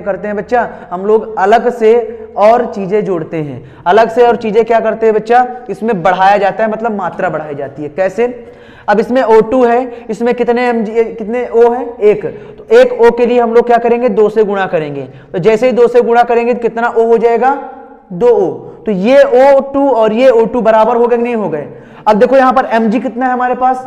करते हैं बच्चा, हम लोग अलग से और चीजें जोड़ते हैं, अलग से और चीजें क्या करते हैं बच्चा, इसमें बढ़ाया जाता है, मतलब मात्रा बढ़ाई जाती है। कैसे? अब इसमें O2 है, इसमें कितने कितने O है? 1, तो 1 O के लिए हम लोग क्या करेंगे, 2 से गुणा करेंगे। तो जैसे ही 2 से गुणा करेंगे तो कितना O हो जाएगा, 2O। तो ये O2 और ये O2 बराबर हो गए कि नहीं हो गए? अब देखो यहां पर Mg कितना है हमारे पास,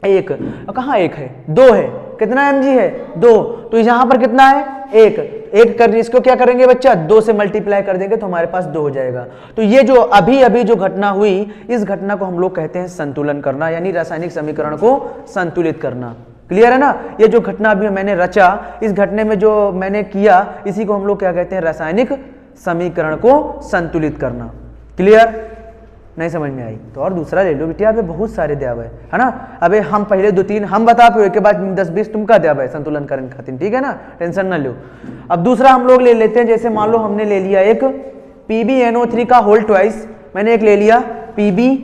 1। कहां 1 है, 2 है। कितना Mg है, 2। तो यहां पर कितना है, 1 कर, इसको क्या करेंगे बच्चा, 2 से मल्टीप्लाई कर देंगे तो हमारे पास 2 हो जाएगा। तो ये जो अभी अभी जो घटना हुई, इस घटना को हम लोग कहते हैं संतुलन करना, यानी रासायनिक समीकरण को संतुलित करना। क्लियर है ना? ये जो घटना अभी मैंने रचा, इस घटने में जो मैंने किया, इसी को हम लोग क्या कहते हैं, रासायनिक समीकरण को संतुलित करना। क्लियर? नहीं समझ में आई तो और दूसरा ले लो बेटिया, अबे बहुत सारे दिया हुआ है ना। अबे हम पहले 2-3 हम बता पाए, के बाद 10-20 तुम का दिया हुआ है संतुलन करण खातिर, ठीक है ना, टेंशन ना लो। अब दूसरा हम लोग ले लेते हैं, जैसे मान लो हमने ले लिया एक PbNO3 का होल ट्वाइस, मैंने एक ले लिया Pb,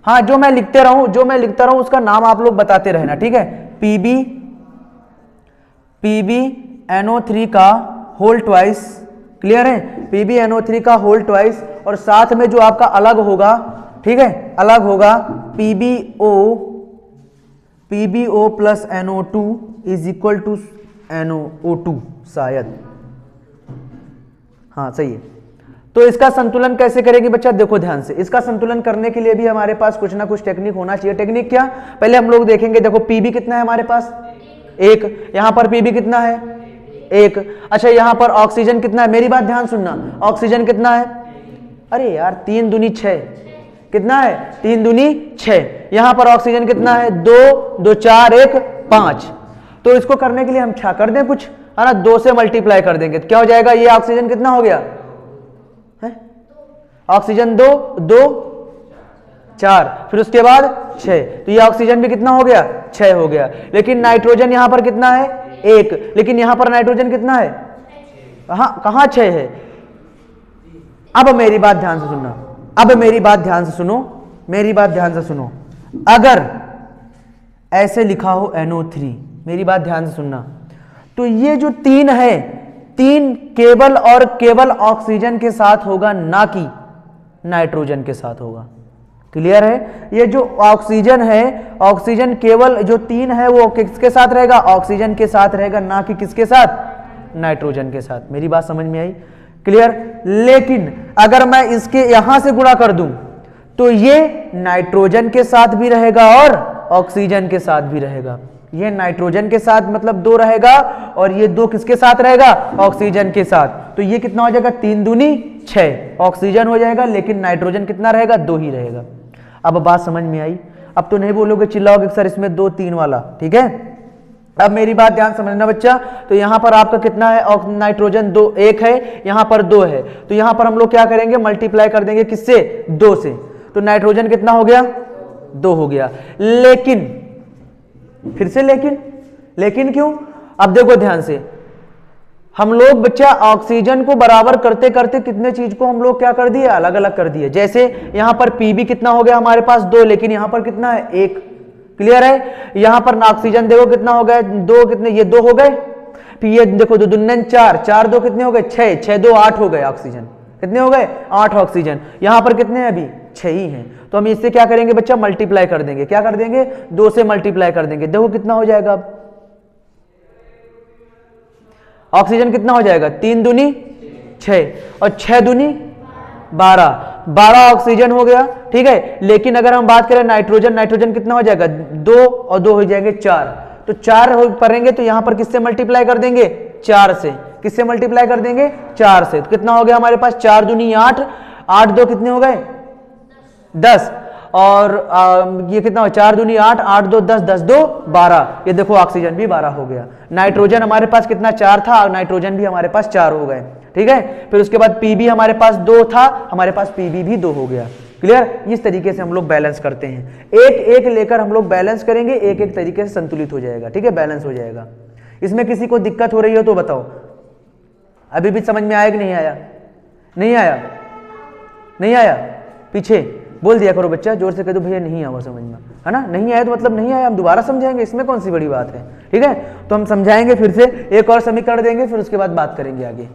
हाँ जो मैं लिखता रहा हूं उसका नाम आप लोग बताते रहना, ठीक है। PbNO3 का होल ट्वाइस, क्लियर है, PbNO3 का होल ट्वाइस, और साथ में जो आपका अलग होगा, ठीक है, अलग होगा PbO plus NO2 is equal to NO2 शायद, हाँ सही है। तो इसका संतुलन कैसे करेंगे बच्चा, देखो ध्यान से, इसका संतुलन करने के लिए भी हमारे पास कुछ ना कुछ टेक्निक होना चाहिए। टेक्निक क्या, पहले हम लोग देखेंगे, देखो Pb कितना है हमारे पास, 1, यहां पर Pb कितना है, 1। अच्छा यहां पर ऑक्सीजन कितना है, मेरी बात ध्यान सुनना, ऑक्सीजन कितना है, अरे यार 3 दूनी 6, कितना है, 3 दूनी 6। यहां पर ऑक्सीजन कितना है, 2, 2 4 1 5। तो इसको करने के लिए हम क्या कर दें कुछ, है ना, 2 से मल्टीप्लाई कर देंगे तो क्या हो जाएगा, ये ऑक्सीजन कितना हो गया है, ऑक्सीजन 2 2 4, फिर उसके बाद 6, तो ये ऑक्सीजन भी कितना हो गया, 6 हो गया। लेकिन नाइट्रोजन यहां पर कितना है, 1, लेकिन यहां पर नाइट्रोजन कितना है, कहां 6 है। अब मेरी बात ध्यान से सुनना, अब मेरी बात ध्यान से सुनो, मेरी बात ध्यान से सुनो, अगर ऐसे लिखा हो NO3, मेरी बात ध्यान से सुनना, तो ये जो 3 है, 3 केवल और केवल ऑक्सीजन के साथ होगा, ना कि नाइट्रोजन के साथ होगा। क्लियर है? ये जो ऑक्सीजन है, ऑक्सीजन केवल जो 3 है वो किसके साथ रहेगा, ऑक्सीजन के साथ रहेगा, ना कि किसके साथ, नाइट्रोजन के साथ। मेरी बात समझ में आई? क्लियर? लेकिन अगर मैं इसके यहां से गुणा कर दूं तो ये नाइट्रोजन के साथ भी रहेगा और ऑक्सीजन के साथ भी रहेगा। ये नाइट्रोजन के साथ मतलब 2 रहेगा, और ये 2 किसके साथ रहेगा, ऑक्सीजन के साथ। तो ये कितना हो जाएगा, 3 दूनी 6, ऑक्सीजन हो जाएगा, लेकिन नाइट्रोजन कितना रहेगा, 2 ही रहेगा। अब बात समझ में आई? अब तो नहीं बोलोगे, चिल्लाओगे सर इसमें 2 3 वाला, ठीक है। अब मेरी बात ध्यान समझना बच्चा, तो यहां पर आपका कितना है, नाइट्रोजन 2 1 है, यहां पर 2 है, तो यहां पर हम लोग क्या करेंगे, मल्टीप्लाई कर देंगे किससे, 2 से। तो नाइट्रोजन कितना हो गया, 2 हो गया। लेकिन फिर से लेकिन क्यों, अब देखो ध्यान से, हम लोग बच्चा ऑक्सीजन को बराबर करते करते कितने चीज को हम लोग क्या कर दिए, अलग अलग कर दिए। जैसे यहां पर Pb कितना हो गया हमारे पास, 2, लेकिन यहां पर कितना है, 1। क्लियर है? यहां पर ऑक्सीजन देखो कितना हो गया, 2, कितने, ये 2 हो गए, फिर ये देखो 2 दूनी 4, 4 2 कितने हो गए, 6, 6 2 8 हो गए ऑक्सीजन, कितने हो गए, 8 ऑक्सीजन। यहां पर कितने हैं, अभी 6 ही हैं। तो हम इससे क्या करेंगे बच्चा, मल्टीप्लाई कर देंगे, क्या कर देंगे, 2 से मल्टीप्लाई कर देंगे। देखो कितना हो जाएगा, अब ऑक्सीजन कितना हो जाएगा, 3 दूनी 6 और 6 दूनी 12 ऑक्सीजन हो गया, ठीक है। लेकिन अगर हम बात करें नाइट्रोजन, नाइट्रोजन कितना हो जाएगा, 2 और 2 हो जाएंगे 4, तो 4 करेंगे तो यहां पर किससे मल्टीप्लाई कर देंगे, 4 से। किससे मल्टीप्लाई कर देंगे, 4 से। तो कितना हो गया हमारे पास, 4 दूनी 8, 8 2 कितने हो गए, 10, और ये कितना हो, 4 दूनी 8, 8 2 10, 10 2 12। ये देखो ऑक्सीजन भी 12 हो गया। नाइट्रोजन हमारे पास कितना, 4 था, और नाइट्रोजन भी हमारे पास 4 हो गए, ठीक है। फिर उसके बाद Pb हमारे पास 2 था, हमारे पास Pb भी 2 हो गया। क्लियर? इस तरीके से हम लोग बैलेंस करते हैं, एक एक लेकर हम लोग बैलेंस करेंगे, एक एक तरीके से संतुलित हो जाएगा, ठीक है, बैलेंस हो जाएगा। इसमें किसी को दिक्कत हो रही हो तो बताओ, अभी भी समझ में आया कि नहीं आया, नहीं आया, नहीं आया, पीछे बोल दिया करो बच्चा, जोर से कह दो भैया नहीं आवा समझ में, है है ना। नहीं आया तो मतलब नहीं आया, हम दोबारा समझाएंगे, इसमें कौन सी बड़ी बात है। ठीक है, तो हम समझाएंगे फिर से, एक और समीकरण देंगे, फिर उसके बाद बात करेंगे आगे।